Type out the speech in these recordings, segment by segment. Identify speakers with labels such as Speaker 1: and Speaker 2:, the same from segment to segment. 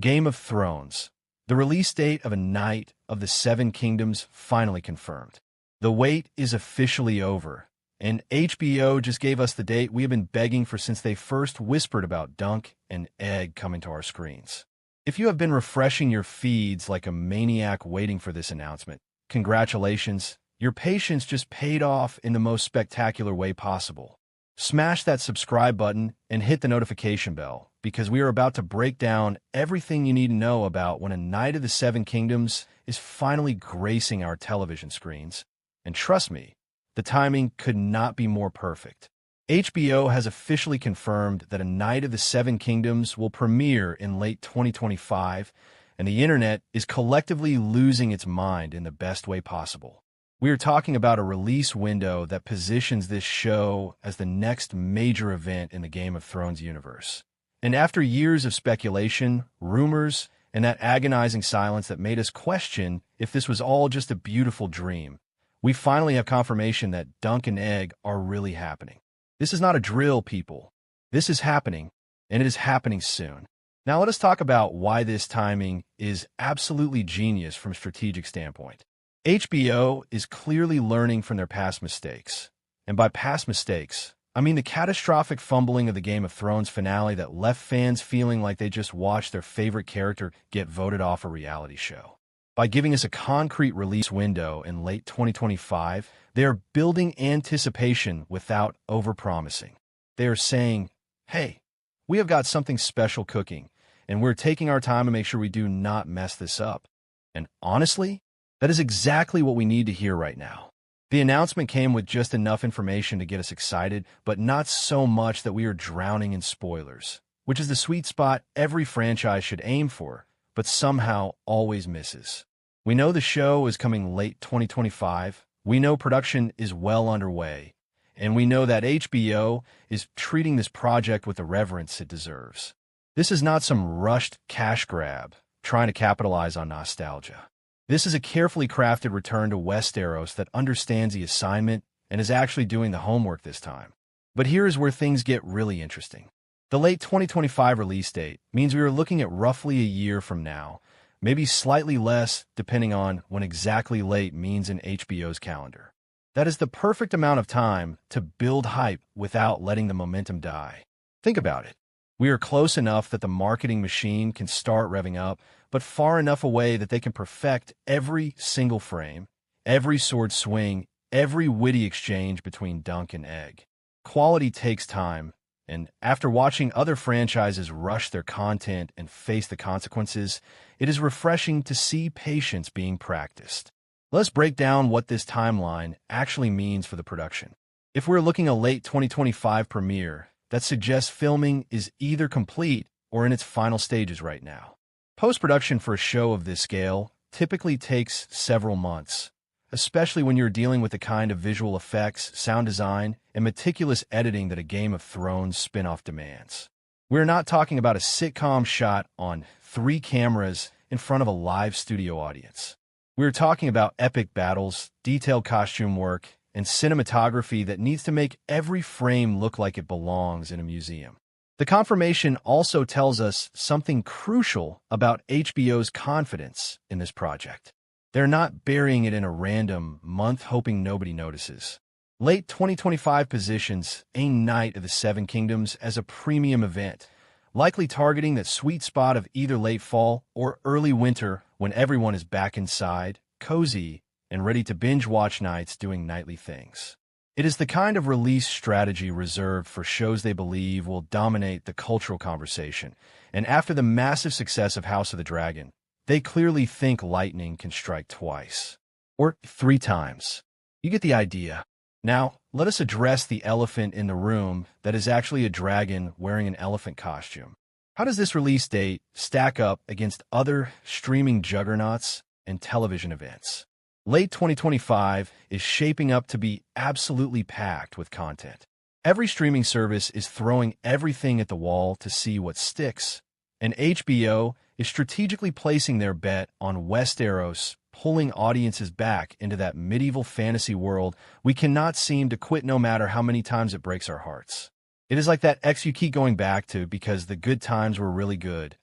Speaker 1: Game of Thrones. The release date of A Knight of the Seven Kingdoms finally confirmed. The wait is officially over, and HBO just gave us the date we have been begging for since they first whispered about Dunk and Egg coming to our screens. If you have been refreshing your feeds like a maniac waiting for this announcement, congratulations, your patience just paid off in the most spectacular way possible. Smash that subscribe button and hit the notification bell, because we are about to break down everything you need to know about when A Knight of the Seven Kingdoms is finally gracing our television screens. And trust me, the timing could not be more perfect. HBO has officially confirmed that A Knight of the Seven Kingdoms will premiere in late 2025, and the internet is collectively losing its mind in the best way possible. We are talking about a release window that positions this show as the next major event in the Game of Thrones universe. And after years of speculation, rumors, and that agonizing silence that made us question if this was all just a beautiful dream, we finally have confirmation that Dunk and Egg are really happening. This is not a drill, people. This is happening, and it is happening soon. Now let us talk about why this timing is absolutely genius from a strategic standpoint. HBO is clearly learning from their past mistakes. And by past mistakes, I mean the catastrophic fumbling of the Game of Thrones finale that left fans feeling like they just watched their favorite character get voted off a reality show. By giving us a concrete release window in late 2025, they are building anticipation without overpromising. They are saying, hey, we have got something special cooking, and we're taking our time to make sure we do not mess this up. And honestly, that is exactly what we need to hear right now. The announcement came with just enough information to get us excited, but not so much that we are drowning in spoilers, which is the sweet spot every franchise should aim for, but somehow always misses. We know the show is coming late 2025, we know production is well underway, and we know that HBO is treating this project with the reverence it deserves. This is not some rushed cash grab trying to capitalize on nostalgia. This is a carefully crafted return to Westeros that understands the assignment and is actually doing the homework this time. But here is where things get really interesting. The late 2025 release date means we are looking at roughly a year from now, maybe slightly less depending on when exactly late means in HBO's calendar. That is the perfect amount of time to build hype without letting the momentum die. Think about it. We are close enough that the marketing machine can start revving up, but far enough away that they can perfect every single frame, every sword swing, every witty exchange between Dunk and Egg. Quality takes time, and after watching other franchises rush their content and face the consequences, it is refreshing to see patience being practiced. Let's break down what this timeline actually means for the production. If we're looking at a late 2025 premiere, that suggests filming is either complete or in its final stages right now. Post-production for a show of this scale typically takes several months, especially when you're dealing with the kind of visual effects, sound design, and meticulous editing that a Game of Thrones spin-off demands. We're not talking about a sitcom shot on 3 cameras in front of a live studio audience. We're talking about epic battles, detailed costume work, and cinematography that needs to make every frame look like it belongs in a museum. The confirmation also tells us something crucial about HBO's confidence in this project. They're not burying it in a random month hoping nobody notices. Late 2025 positions A Knight of the Seven Kingdoms as a premium event, likely targeting that sweet spot of either late fall or early winter when everyone is back inside, cozy, and ready to binge-watch nights doing nightly things. It is the kind of release strategy reserved for shows they believe will dominate the cultural conversation, and after the massive success of House of the Dragon, they clearly think lightning can strike twice. Or 3 times. You get the idea. Now, let us address the elephant in the room that is actually a dragon wearing an elephant costume. How does this release date stack up against other streaming juggernauts and television events? Late 2025 is shaping up to be absolutely packed with content. Every streaming service is throwing everything at the wall to see what sticks, and HBO is strategically placing their bet on Westeros, pulling audiences back into that medieval fantasy world we cannot seem to quit no matter how many times it breaks our hearts. It is like that ex you keep going back to because the good times were really good,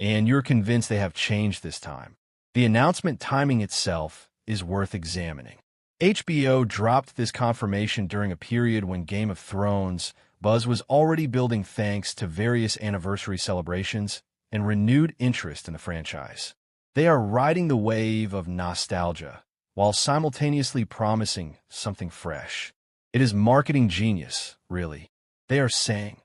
Speaker 1: and you're convinced they have changed this time. The announcement timing itself is worth examining. HBO dropped this confirmation during a period when Game of Thrones buzz was already building thanks to various anniversary celebrations and renewed interest in the franchise. They are riding the wave of nostalgia while simultaneously promising something fresh. It is marketing genius, really. They are saying,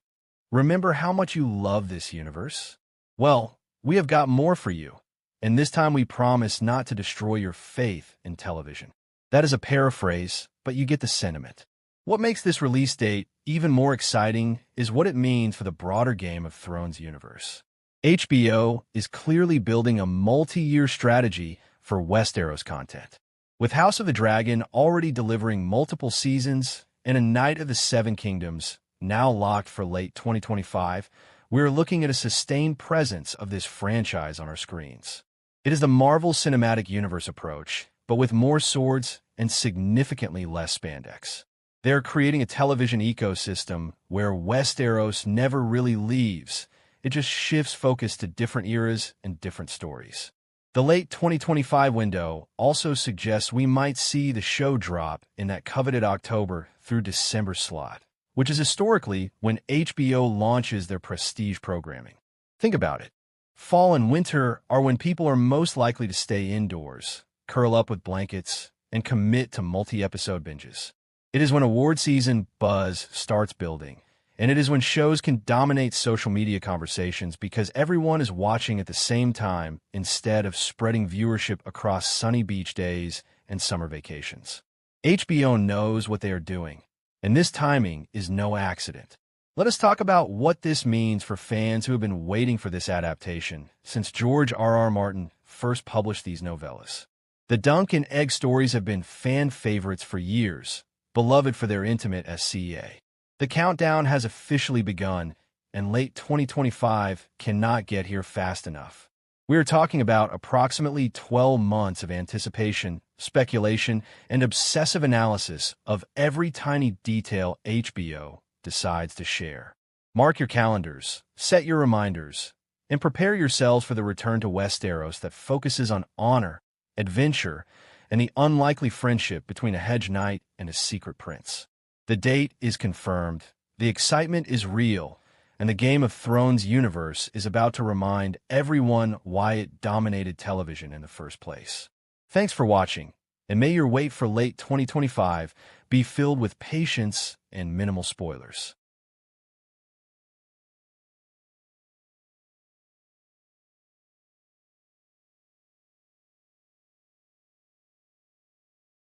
Speaker 1: "Remember how much you love this universe? Well, we have got more for you, and this time we promise not to destroy your faith in television." That is a paraphrase, but you get the sentiment. What makes this release date even more exciting is what it means for the broader Game of Thrones universe. HBO is clearly building a multi-year strategy for Westeros content. With House of the Dragon already delivering multiple seasons and A Knight of the Seven Kingdoms now locked for late 2025, we're looking at a sustained presence of this franchise on our screens. It is the Marvel Cinematic Universe approach, but with more swords and significantly less spandex. They're creating a television ecosystem where Westeros never really leaves. It just shifts focus to different eras and different stories. The late 2025 window also suggests we might see the show drop in that coveted October through December slot, which is historically when HBO launches their prestige programming. Think about it. Fall and winter are when people are most likely to stay indoors, curl up with blankets, and commit to multi-episode binges. It is when award season buzz starts building, and it is when shows can dominate social media conversations because everyone is watching at the same time instead of spreading viewership across sunny beach days and summer vacations. HBO knows what they are doing, and this timing is no accident. Let us talk about what this means for fans who have been waiting for this adaptation since George R.R. Martin first published these novellas. The Dunk and Egg stories have been fan favorites for years, beloved for their intimate SCA. The countdown has officially begun, and late 2025 cannot get here fast enough. We are talking about approximately 12 months of anticipation, speculation, and obsessive analysis of every tiny detail HBO decides to share. Mark your calendars, set your reminders, and prepare yourselves for the return to Westeros that focuses on honor, adventure, and the unlikely friendship between a hedge knight and a secret prince. The date is confirmed, the excitement is real, and the Game of Thrones universe is about to remind everyone why it dominated television in the first place. Thanks for watching, and may your wait for late 2025 be filled with patience and minimal spoilers.